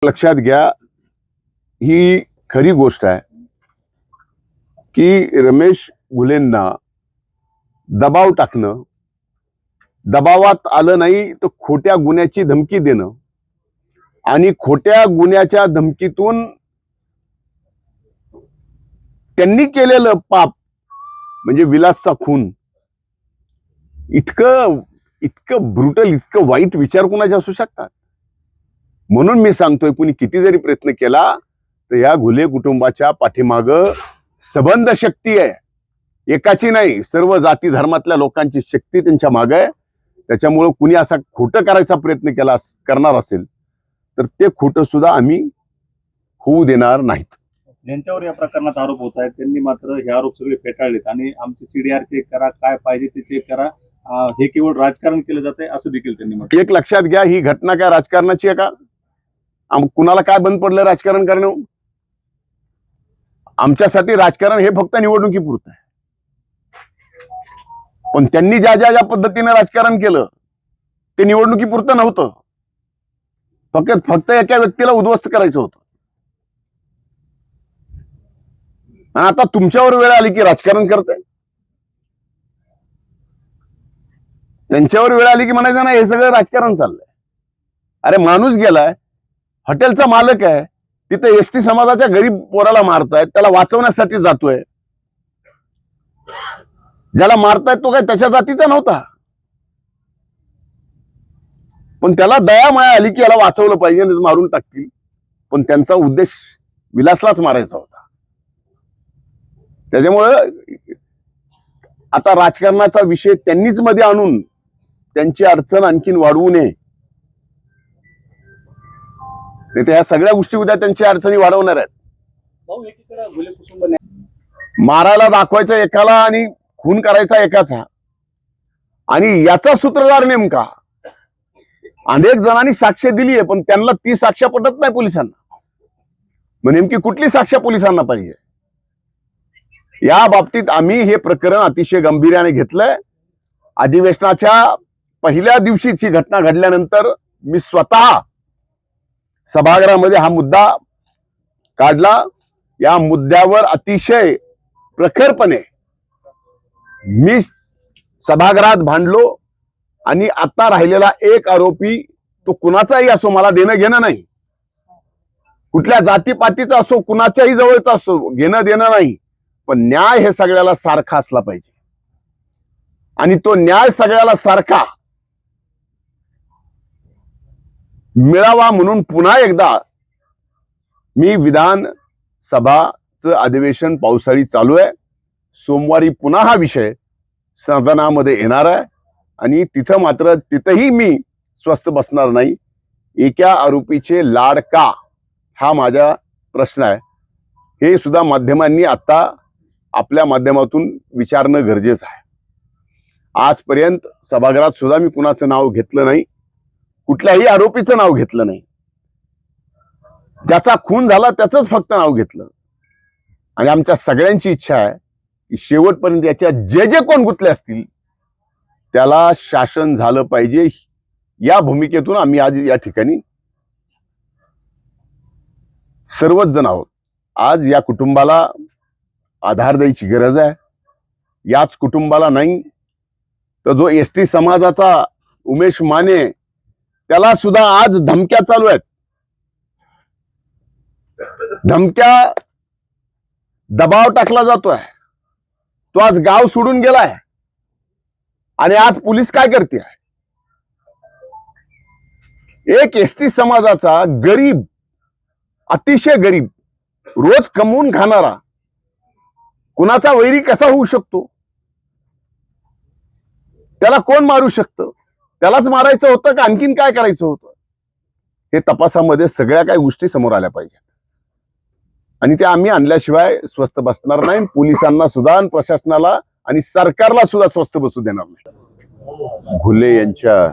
लक्षात घ्या, ही खरी गोष्ट आहे की रमेश घुलेंना दबाव टाकणं, दबावात आलं नाही तर खोट्या गुन्ह्याची धमकी देणं आणि खोट्या गुन्ह्याच्या धमकीतून त्यांनी केलेलं पाप म्हणजे विलासचा खून इतकं इतकं ब्रुटल, इतकं वाईट विचार कुणाचे असू शकतात? म्हणून मी सांगतोय, कुणी किती जरी प्रयत्न केला तर या घुले कुटुंबाच्या पाठीमाग सबंध शक्ती आहे, एकाची नाही, सर्व जाती धर्मातल्या लोकांची शक्ती त्यांच्या मागे आहे. त्याच्यामुळे कुणी असा खोटं करायचा प्रयत्न करणार असेल तर ते खोटं सुद्धा आम्ही होऊ देणार नाहीत. ज्यांच्यावर या प्रकरणात आरोप होत आहेत त्यांनी मात्र हे आरोप सगळे फेटाळलेत आणि आमचे सीडीआर चेक करा, काय पाहिजे ते चेक करा, हे केवळ राजकारण केलं जात आहे असं देखील त्यांनी म्हटलं. एक लक्षात घ्या, ही घटना काय राजकारणाची आहे का? कुणाला काय बंद पडलं राजकारण करणं? आमच्यासाठी राजकारण हे फक्त निवडणुकीपुरतं आहे. पण त्यांनी ज्या ज्या ज्या पद्धतीने राजकारण केलं ते निवडणुकीपुरतं नव्हतं, फक्त एका व्यक्तीला उद्ध्वस्त करायचं होतं. आणि आता तुमच्यावर वेळ आली की राजकारण करते, त्यांच्यावर वेळ आली की म्हणायचं ना हे सगळं राजकारण चाललंय. अरे माणूस गेलाय, हॉटेलचा मालक आहे, तिथे एसटी समाजाच्या गरीब पोराला मारतायत, त्याला वाचवण्यासाठी जातोय. ज्याला मारतायत तो काय त्याच्या जातीचा नव्हता, पण त्याला दया माया आली की याला वाचवलं पाहिजे, मारून टाकतील. पण त्यांचा उद्देश विलासलाच मारायचा होता. त्याच्यामुळं आता राजकारणाचा विषय त्यांनीच मध्ये आणून त्यांची अडचण आणखीन वाढवू नये. नाही तर ह्या सगळ्या गोष्टी उद्या त्यांची अडचणी वाढवणार आहेत. मारायला दाखवायचा एकाला आणि खून करायचा एकाचा, आणि याचा सूत्रधार नेमका अनेक जणांनी साक्ष दिली आहे, पण त्यांना ती साक्ष पटत नाही पोलिसांना. मग नेमकी कुठली साक्ष पोलिसांना पाहिजे? या बाबतीत आम्ही हे प्रकरण अतिशय गांभीर्याने घेतलंय. अधिवेशनाच्या पहिल्या दिवशीच ही घटना घडल्यानंतर मी स्वतः सभागृहामध्ये हा मुद्दा काढला. या मुद्द्यावर अतिशय प्रखरपणे मी सभागृहात भांडलो आणि आता राहिलेला एक आरोपी तो कुणाचाही असो, मला देणं घेणं नाही, कुठल्या जातीपातीचा असो, कुणाच्याही जवळचा असो, घेणं देणं नाही, पण न्याय हे सगळ्याला सारखा असला पाहिजे. आणि तो न्याय सगळ्याला सारखा मिळावा म्हणून पुन्हा एकदा मी विधानसभाचं अधिवेशन पावसाळी चालू आहे, सोमवारी पुन्हा हा विषय सदनामध्ये येणार आहे आणि तिथंही मी स्वस्थ बसणार नाही. एका आरोपीचे लाड का, हा माझा प्रश्न आहे. हे सुद्धा माध्यमांनी आता आपल्या माध्यमातून विचारणं गरजेचं आहे. आजपर्यंत सभागृहात सुद्धा मी कुणाचं नाव घेतलं नाही, कुठल्याही आरोपीचं नाव घेतलं नाही. ज्याचा खून झाला त्याचंच फक्त नाव घेतलं. आणि आमच्या सगळ्यांची इच्छा आहे की शेवटपर्यंत याच्या जे कोण गुंतले असतील त्याला शासन झालं पाहिजे. या भूमिकेतून आम्ही आज या ठिकाणी सर्वच जण आहोत. आज या कुटुंबाला आधार द्यायची गरज आहे. याच कुटुंबाला नाही तर जो एसटी समाजाचा उमेश माने, त्याला सुद्धा आज धमक्या चालू आहेत. धमक्या, दबाव टाकला जातोय. तो आज गाव सोडून गेलाय आणि आज पोलीस काय करते? एक एसटी समाजाचा गरीब, अतिशय गरीब, रोज कमवून खाणारा कुणाचा वैरी कसा होऊ शकतो? त्याला कोण मारू शकतं? त्यालाच मारायचं होतं का आणखीन काय करायचं होतं? हे तपासामध्ये सगळ्या काही गोष्टी समोर आल्या पाहिजेत आणि त्या आम्ही आणल्याशिवाय स्वस्थ बसणार नाही. पोलिसांना सुद्धा, प्रशासनाला आणि सरकारला सुद्धा स्वस्थ बसू देणार नाही. घुले यांच्या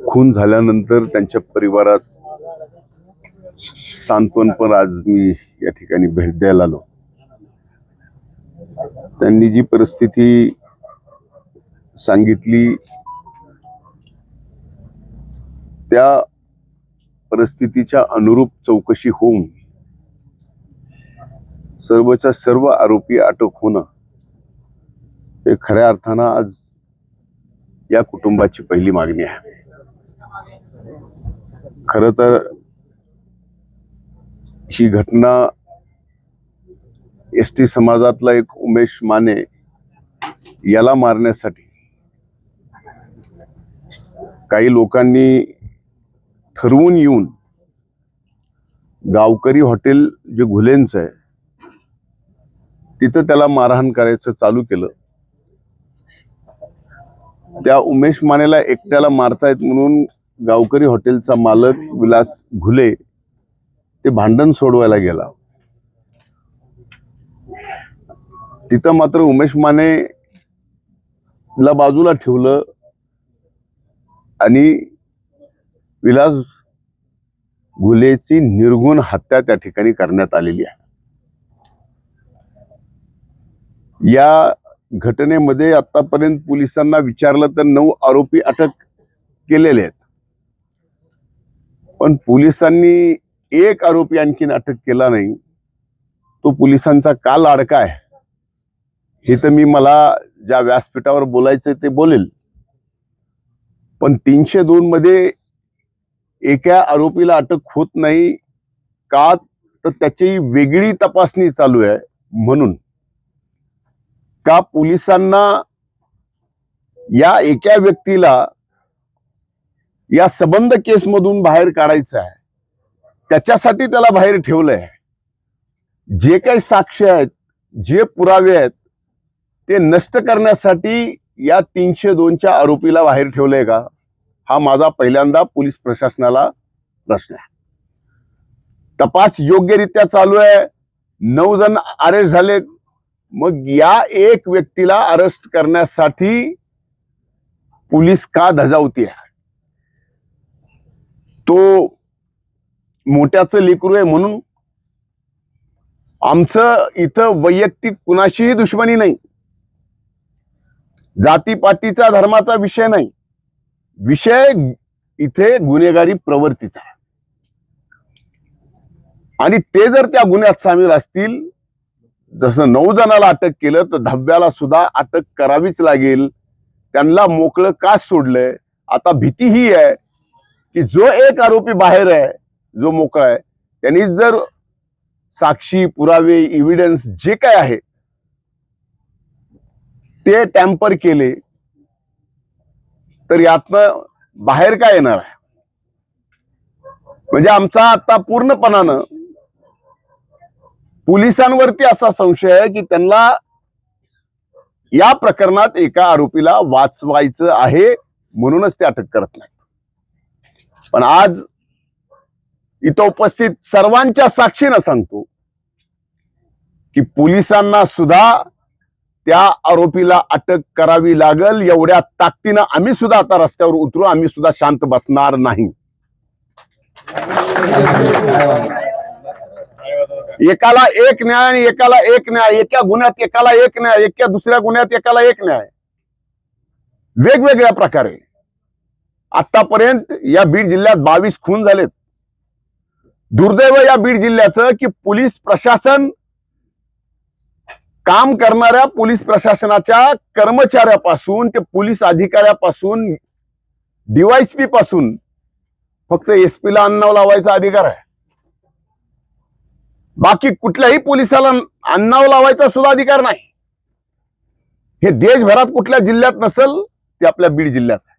खून झाल्यानंतर त्यांच्या परिवारात सांत्वनपर आज मी या ठिकाणी भेट द्यायला आलो. त्यांनी जी परिस्थिती सांगितली त्या परिस्थितीच्या अनुरूप चौकशी होऊन सर्वच्या सर्व आरोपी अटक होणं हे खऱ्या अर्थानं आज या कुटुंबाची पहिली मागणी आहे. खरं तर ही घटना एसटी समाजातला एक उमेश माने याला मारण्यासाठी काही लोकांनी ठरवून येऊन गावकरी हॉटेल जे घुलेंचं आहे तिथं त्याला मारहाण करायचं चालू केलं. त्या उमेश मानेला एकट्याला मारतायत म्हणून गावकरी हॉटेलचा मालक विलास घुले ते भांडण सोडवायला गेला. तिथं मात्र उमेश माने ला बाजूला ठेवलं आणि विलास घुलेची निर्घुण हत्या त्या ठिकाणी करण्यात आलेली आहे. या घटनेमध्ये आतापर्यंत पोलिसांना विचारलं तर 9 आरोपी अटक केलेले आहेत, पण पोलिसांनी एक आरोपी आणखीन अटक केला नाही. तो पोलिसांचा का लाडका आहे हे तर मला ज्या व्यासपीठावर बोलायचं ते बोलेल, पण 302 मध्ये एका आरोपीला अटक होत नाही का तर त्याची वेगळी तपासणी चालू आहे. म्हणून का पोलिसांना या एका व्यक्तीला या सबंध केसमधून बाहेर काढायचं आहे, त्याच्यासाठी त्याला बाहेर ठेवलंय. जे काही साक्ष आहेत, जे पुरावे आहेत ते नष्ट करण्यासाठी या 302च्या आरोपीला बाहेर ठेवलंय का? हा माझा पहिल्यांदा पोलीस प्रशासनाला प्रश्न आहे. तपास योग्यरित्या चालू आहे. 9 जण अरेस्ट झालेत. मग या एक व्यक्तीला अरेस्ट करण्यासाठी पोलीस का धजावती आहे? तो मोठ्याचं लेकरू आहे म्हणून? आमचं इथं वैयक्तिक कुणाशीही दुश्मनी नाही, जातीपातीचा धर्माचा विषय नाही. विषय इथे गुन्हेगारी प्रवृत्तीचा आहे. आणि ते जर त्या गुन्ह्यात सामील असतील, जसं 9 जणाला अटक केलं तर 10व्याला सुद्धा अटक करावीच लागेल. त्यांना मोकळं का सोडलंय? आता भीती ही आहे की जो एक आरोपी बाहेर आहे, जो मोकळा आहे, त्यांनी जर साक्षी, पुरावे, एव्हिडन्स जे काय आहे ते टॅम्पर केले तर यातनं बाहेर काय येणार आहे? म्हणजे आमचा आता पूर्णपणानं पोलिसांवरती असा संशय आहे की त्यांना या प्रकरणात एका आरोपीला वाचवायचं आहे म्हणूनच ते अटक करत नाही. पण आज इथं उपस्थित सर्वांच्या साक्षीनं सांगतो की पोलिसांना सुद्धा त्या आरोपीला अटक करावी लागल. एवढ्या ताकदीनं आम्ही सुद्धा आता रस्त्यावर उतरू. आम्ही सुद्धा शांत बसणार नाही. एकाला एक न्याय आणि एकाला एक न्याय, एका गुन्ह्यात एकाला एक न्याय, एका दुसऱ्या गुन्ह्यात एकाला एक न्याय, वेगवेगळ्या प्रकारे. आतापर्यंत या बीड जिल्ह्यात 22 खून झालेत. दुर्दैव या बीड जिल्ह्याचं की पोलीस प्रशासन, काम करणाऱ्या पोलीस प्रशासनाच्या कर्मचाऱ्यापासून ते पोलीस अधिकाऱ्यापासून डीवायएसपी पासून फक्त एसपी ला अन्नाव लावायचा अधिकार आहे. बाकी कुठल्याही पोलिसाला अन्नाव लावायचा सुद्धा अधिकार नाही. हे देशभरात कुठल्या जिल्ह्यात नसेल, ते आपल्या बीड जिल्ह्यात आहे.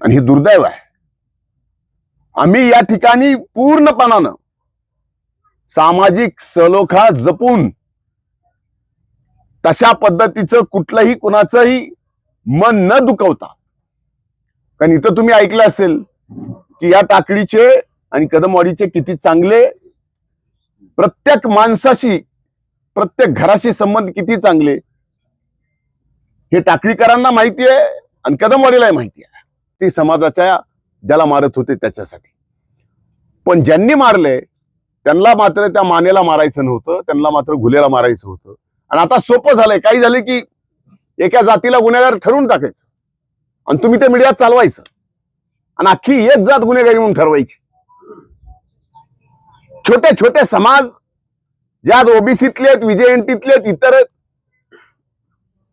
आणि हे दुर्दैव आहे. आम्ही या ठिकाणी पूर्णपणानं सामाजिक सलोखा जपून तशा पद्धतीचं कुठलंही कुणाचंही मन न दुखवता, कारण इथं तुम्ही ऐकलं असेल की या टाकडीचे आणि कदमवाडीचे किती चांगले, प्रत्येक माणसाशी, प्रत्येक घराशी संबंध किती चांगले हे टाकडीकरांना माहिती आहे आणि कदमवाडीलाही माहिती आहे. ती समाजाच्या ज्याला मारत होते त्याच्यासाठी. पण ज्यांनी मारले त्यांना मात्र त्या मानेला मारायचं नव्हतं, त्यांना मात्र घुलेला मारायचं होतं. आणि आता सोपं झालंय. काही झालं की एका जातीला गुन्हेगार ठरवून टाकायचं आणि तुम्ही ते मीडियात चालवायचं. आणि अख्खी एक जात गुन्हेगारी म्हणून ठरवायची. छोटे छोटे समाज ज्या ओबीसीतले आहेत, विजयंतीतले आहेत, इतर आहेत,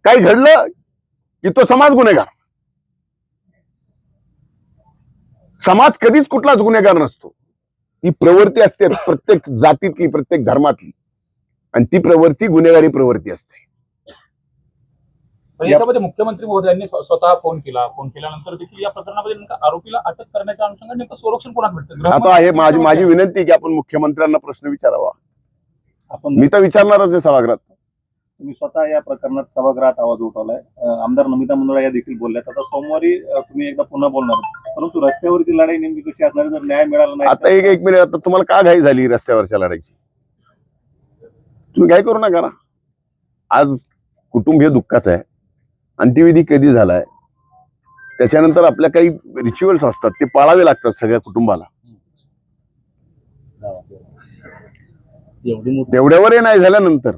काही घडलं की तो समाज गुन्हेगार. समाज कधीच कुठलाच गुन्हेगार नसतो. ती प्रवृत्ती असते प्रत्येक जातीतली, प्रत्येक धर्मातली, आणि ती प्रवृत्ती गुन्हेगारी प्रवृत्ती असते. पण याच्यामध्ये मुख्यमंत्री महोदयांनी स्वतः फोन केल्यानंतर देखील या प्रकरणामध्ये नेमका आरोपीला अटक करण्याच्या अनुषंगाने नेमकं संरक्षण कोणाला भेटतं? आता आहे माझी विनंती आहे की आपण मुख्यमंत्र्यांना प्रश्न विचारावा. आपण मी तर विचारणारच आहे सभागृहात. तुम्ही स्वतः या प्रकरणात सभागृहात आवाज उठवलाय. आमदार नमिता मुंदडा या देखील बोलल्यात. आता सोमवारी तुम्ही एकदा पुन्हा बोलणार, परंतु रस्त्यावरची लढाई नेमकी कशी असणार जर न्याय मिळाला नाही? आता एक मिनिट, आता तुम्हाला का घाई झाली रस्त्यावरच्या लढाईची? तुम्ही घाई करू नका ना. आज कुटुंब हे दुःखाचं आहे. अंत्यविधी कधी झालाय, त्याच्यानंतर आपल्या काही रिच्युअल्स असतात, ते पाळावे लागतात सगळ्या कुटुंबाला. तेवढ्यावरही नाही झाल्यानंतर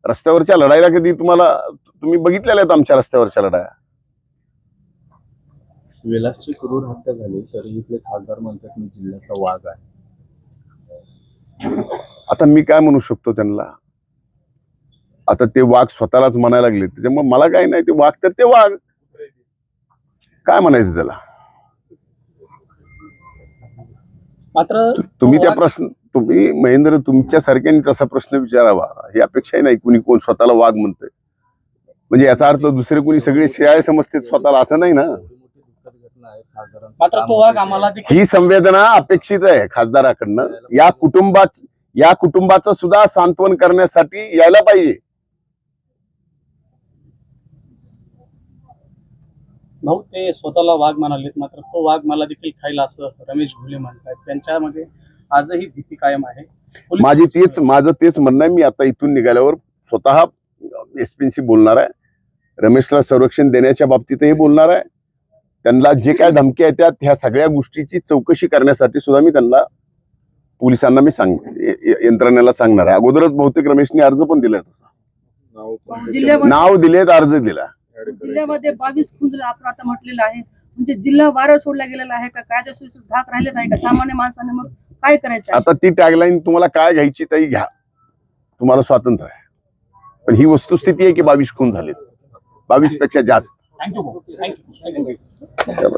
रस्त्यावरच्या लढाईला कधी तुम्ही बघितलेल्या आहेत आमच्या रस्त्यावरच्या लढाया. विलासची क्रूर हत्या झाली तरी इथले खासदार म्हणतात मी जिल्ह्याचा वाघ आहे. आता मी काय म्हणू शकतो त्यांना? आता ते वाघ स्वतःलाच म्हणायला लागले, त्याच्यामुळे मला काही नाही. ते वाघ तर ते वाघ, काय म्हणायचं त्याला? मात्र तुम्ही महेंद्र तुमच्यासारख्याने तसा प्रश्न विचारावा ही अपेक्षाही नाही. कोण स्वतःला वाघ म्हणतंय म्हणजे याचा अर्थ दुसरे कोणी सगळे शियाळे समजते स्वतःला, असं नाही ना. मात्र तो वाघ आम्हाला ही संवेदना अपेक्षित आहे खासदाराकडनं. या कुटुंबाचं सुद्धा सांत्वन करण्यासाठी यायला पाहिजे. भाऊ ते स्वतःला वाघ म्हणालेत, मात्र तो वाघ मला देखील खायला असं रमेश घुले म्हणतात. त्यांच्यामध्ये आजही भीती कायम आहे. माझं तेच म्हणणं आहे. मी आता इथून निघाल्यावर स्वतः एसपीशी बोलणार आहे. रमेशला संरक्षण देण्याच्या बाबतीतही बोलणार आहे. त्यांना जे काय धमकी आहेत ह्या सगळ्या गोष्टीची चौकशी करण्यासाठी सुद्धा मी त्यांना पोलिसांना यंत्रणेला सांगणार आहे. अगोदरच बहुतेक रमेशने अर्ज पण दिलाय, तसा नाव दिलेत, अर्ज दिला. जिल्ह्यामध्ये 22 खून झाले आपण आता म्हटलेलं आहे. म्हणजे जिल्हा वारं सोडला गेलेला आहे का? कायदा सुव्यवस्था धाक राहिले नाही का? सामान्य माणसाने मग काय करायचं? आता ती टॅगलाईन तुम्हाला काय घ्यायची तरी घ्या, तुम्हाला स्वातंत्र्य आहे. पण ही वस्तुस्थिती आहे की 22 खून झालेत, 22 पेक्षा जास्त. थँक्यू. चलो.